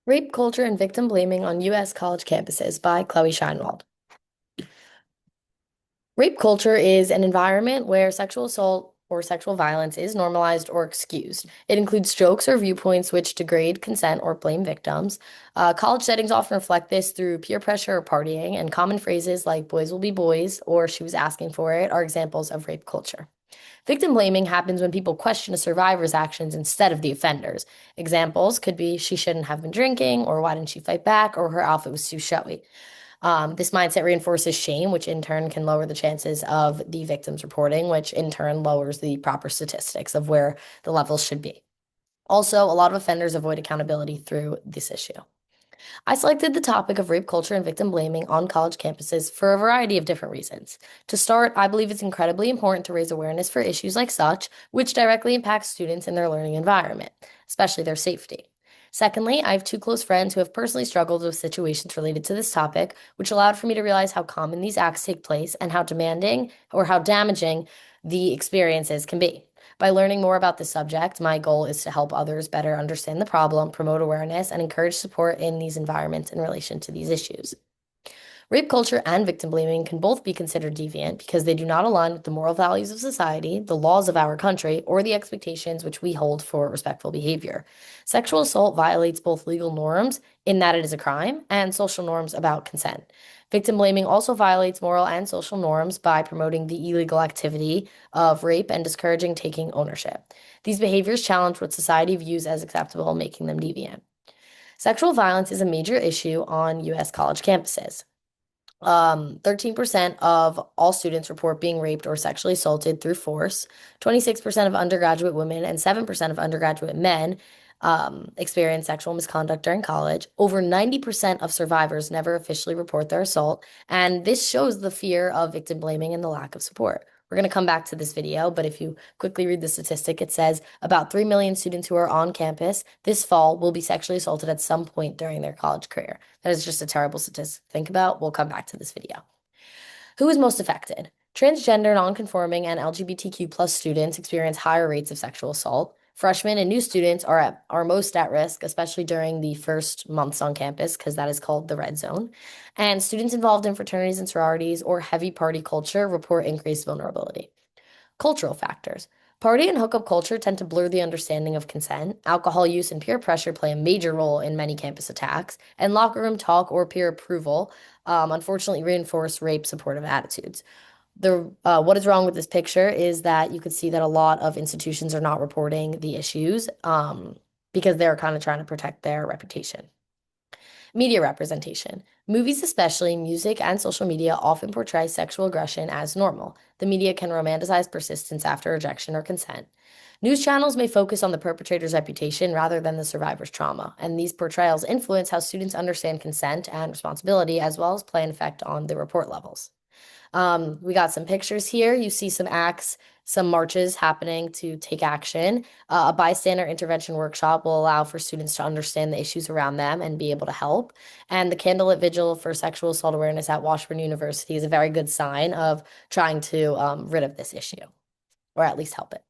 Rape Culture and Victim Blaming on U.S. College Campuses by Chloe Scheinwald. Rape culture is an environment where sexual assault or sexual violence is normalized or excused. It includes jokes or viewpoints which degrade consent or blame victims. College settings often reflect this through peer pressure or partying, and common phrases like boys will be boys or she was asking for it are examples of rape culture. Victim blaming happens when people question a survivor's actions instead of the offender's. Examples could be she shouldn't have been drinking, or why didn't she fight back, or her outfit was too showy. This mindset reinforces shame, which in turn can lower the chances of the victim's reporting, which in turn lowers the proper statistics of where the levels should be. Also, a lot of offenders avoid accountability through this issue. I selected the topic of rape culture and victim blaming on college campuses for a variety of different reasons. To start, I believe it's incredibly important to raise awareness for issues like such, which directly impacts students in their learning environment, especially their safety. Secondly, I have two close friends who have personally struggled with situations related to this topic, which allowed for me to realize how common these acts take place and how demanding or how damaging the experiences can be. By learning more about this subject, my goal is to help others better understand the problem, promote awareness, and encourage support in these environments in relation to these issues. Rape culture and victim blaming can both be considered deviant because they do not align with the moral values of society, the laws of our country, or the expectations which we hold for respectful behavior. Sexual assault violates both legal norms in that it is a crime and social norms about consent. Victim blaming also violates moral and social norms by promoting the illegal activity of rape and discouraging taking ownership. These behaviors challenge what society views as acceptable, making them deviant. Sexual violence is a major issue on U.S. college campuses. 13% of all students report being raped or sexually assaulted through force. 26% of undergraduate women and 7% of undergraduate men experience sexual misconduct during college. Over 90% of survivors never officially report their assault, and this shows the fear of victim blaming and the lack of support. We're going to come back to this video, but if you quickly read the statistic, it says about 3 million students who are on campus this fall will be sexually assaulted at some point during their college career. That is just a terrible statistic to think about. We'll come back to this video. Who is most affected? Transgender, nonconforming, and LGBTQ plus students experience higher rates of sexual assault. Freshmen and new students are most at risk, especially during the first months on campus, because that is called the red zone. And students involved in fraternities and sororities or heavy party culture report increased vulnerability. Cultural factors. Party and hookup culture tend to blur the understanding of consent. Alcohol use and peer pressure play a major role in many campus attacks, and locker room talk or peer approval unfortunately reinforce rape supportive attitudes. What is wrong with this picture is that you could see that a lot of institutions are not reporting the issues because they're kind of trying to protect their reputation. Media representation. Movies, especially music and social media, often portray sexual aggression as normal. The media can romanticize persistence after rejection or consent. News channels may focus on the perpetrator's reputation rather than the survivor's trauma, and these portrayals influence how students understand consent and responsibility, as well as play an effect on the report levels. We got some pictures here. You see some acts, some marches happening to take action. A bystander intervention workshop will allow for students to understand the issues around them and be able to help. And the candlelit vigil for sexual assault awareness at Washburn University is a very good sign of trying to rid of this issue, or at least help it.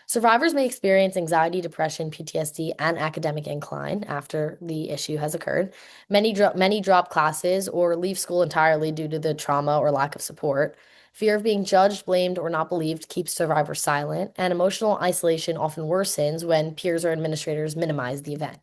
Survivors may experience anxiety, depression, PTSD, and academic incline after the issue has occurred. Many drop classes or leave school entirely due to the trauma or lack of support. Fear of being judged, blamed, or not believed keeps survivors silent, and emotional isolation often worsens when peers or administrators minimize the event.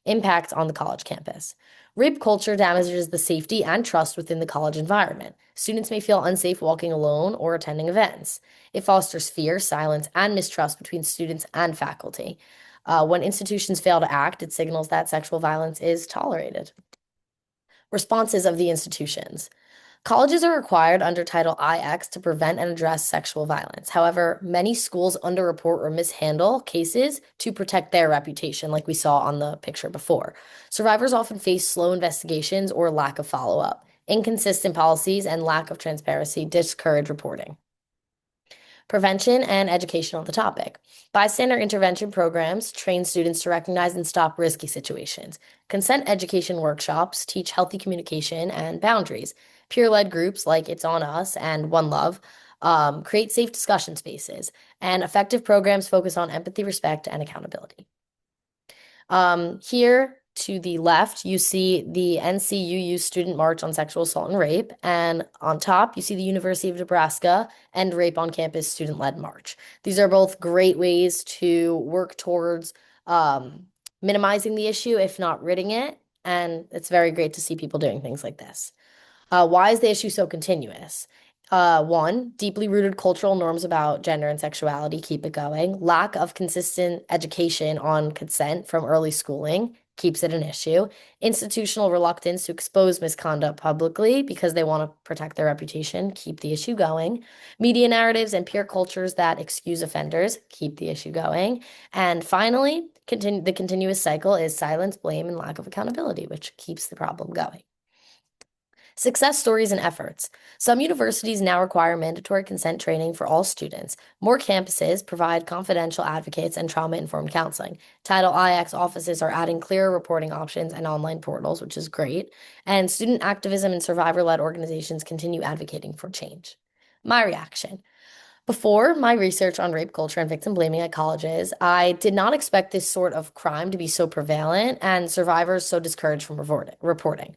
Impact on the college campus. Rape culture damages the safety and trust within the college environment. Students may feel unsafe walking alone or attending events. It fosters fear, silence, and mistrust between students and faculty. When institutions fail to act, it signals that sexual violence is tolerated. Responses of the institutions. Colleges are required under Title IX to prevent and address sexual violence. However, many schools underreport or mishandle cases to protect their reputation, like we saw on the picture before. Survivors often face slow investigations or lack of follow-up. Inconsistent policies and lack of transparency discourage reporting. Prevention and education on the topic. Bystander intervention programs train students to recognize and stop risky situations. Consent education workshops teach healthy communication and boundaries. Peer-led groups like It's On Us and One Love create safe discussion spaces, and effective programs focus on empathy, respect, and accountability. Here to the left, you see the NCUU Student March on Sexual Assault and Rape, and on top, you see the University of Nebraska End Rape on Campus Student-Led March. These are both great ways to work towards minimizing the issue, if not ridding it, and it's very great to see people doing things like this. Why is the issue so continuous? One, deeply rooted cultural norms about gender and sexuality keep it going. Lack of consistent education on consent from early schooling keeps it an issue. Institutional reluctance to expose misconduct publicly because they want to protect their reputation keep the issue going. Media narratives and peer cultures that excuse offenders keep the issue going. And finally, the continuous cycle is silence, blame, and lack of accountability, which keeps the problem going. Success stories and efforts. Some universities now require mandatory consent training for all students. More campuses provide confidential advocates and trauma-informed counseling. Title IX offices are adding clearer reporting options and online portals, which is great. And student activism and survivor-led organizations continue advocating for change. My reaction. Before my research on rape culture and victim blaming at colleges, I did not expect this sort of crime to be so prevalent and survivors so discouraged from reporting.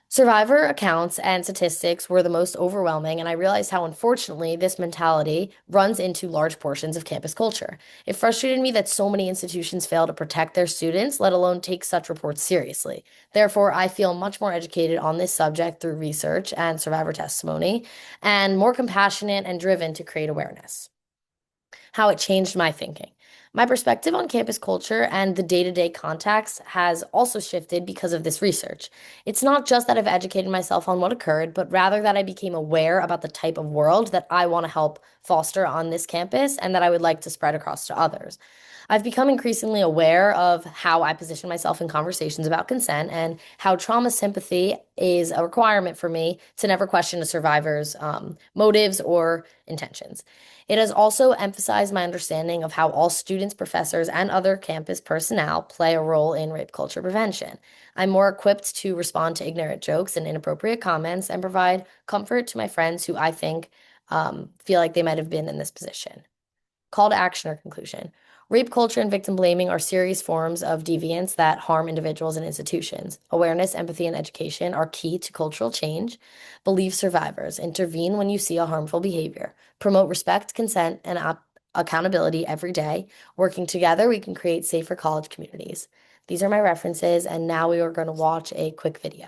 Survivor accounts and statistics were the most overwhelming, and I realized how unfortunately this mentality runs into large portions of campus culture. It frustrated me that so many institutions fail to protect their students, let alone take such reports seriously. Therefore, I feel much more educated on this subject through research and survivor testimony, and more compassionate and driven to create awareness. How it changed my thinking. My perspective on campus culture and the day-to-day contacts has also shifted because of this research. It's not just that I've educated myself on what occurred, but rather that I became aware about the type of world that I want to help foster on this campus and that I would like to spread across to others. I've become increasingly aware of how I position myself in conversations about consent and how trauma sympathy is a requirement for me to never question a survivor's motives or intentions. It has also emphasized my understanding of how all students, professors, and other campus personnel play a role in rape culture prevention. I'm more equipped to respond to ignorant jokes and inappropriate comments and provide comfort to my friends who I think feel like they might have been in this position. Call to action or conclusion. Rape culture and victim blaming are serious forms of deviance that harm individuals and institutions. Awareness, empathy, and education are key to cultural change. Believe survivors. Intervene when you see a harmful behavior. Promote respect, consent, and accountability every day. Working together, we can create safer college communities. These are my references, and now we are going to watch a quick video.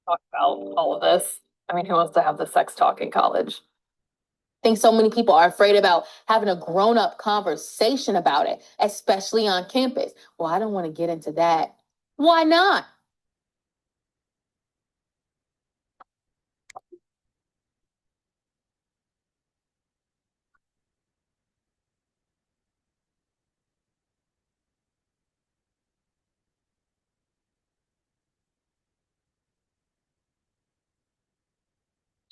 Talk about all of this. I mean, who wants to have the sex talk in college? I think so many people are afraid about having a grown-up conversation about it, especially on campus. Well, I don't want to get into that. Why not?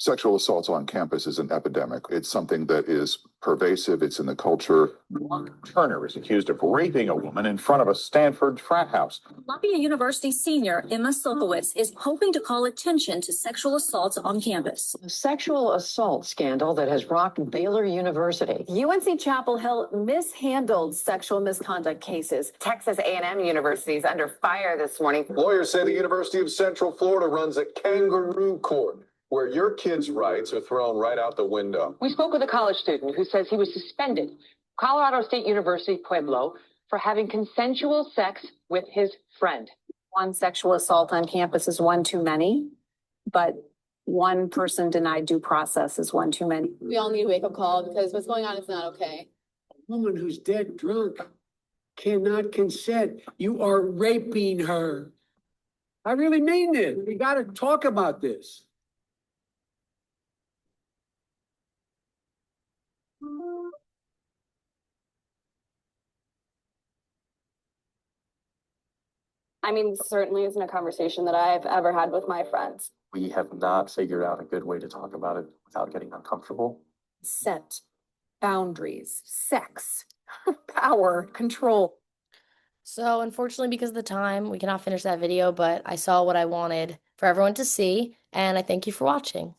Sexual assault on campus is an epidemic. It's something that is pervasive. It's in the culture. Mark Turner is accused of raping a woman in front of a Stanford frat house. Columbia University senior Emma Silkowitz is hoping to call attention to sexual assaults on campus. A sexual assault scandal that has rocked Baylor University. UNC Chapel Hill mishandled sexual misconduct cases. Texas A&M University is under fire this morning. Lawyers say the University of Central Florida runs a kangaroo court where your kids' rights are thrown right out the window. We spoke with a college student who says he was suspended Colorado State University Pueblo for having consensual sex with his friend. One sexual assault on campus is one too many, but one person denied due process is one too many. We all need a wake-up call because what's going on is not okay. A woman who's dead drunk cannot consent. You are raping her. I really mean this. We got to talk about this. I mean, certainly isn't a conversation that I've ever had with my friends. We have not figured out a good way to talk about it without getting uncomfortable. Set boundaries, sex, power, control. So unfortunately, because of the time, we cannot finish that video, but I saw what I wanted for everyone to see, and I thank you for watching.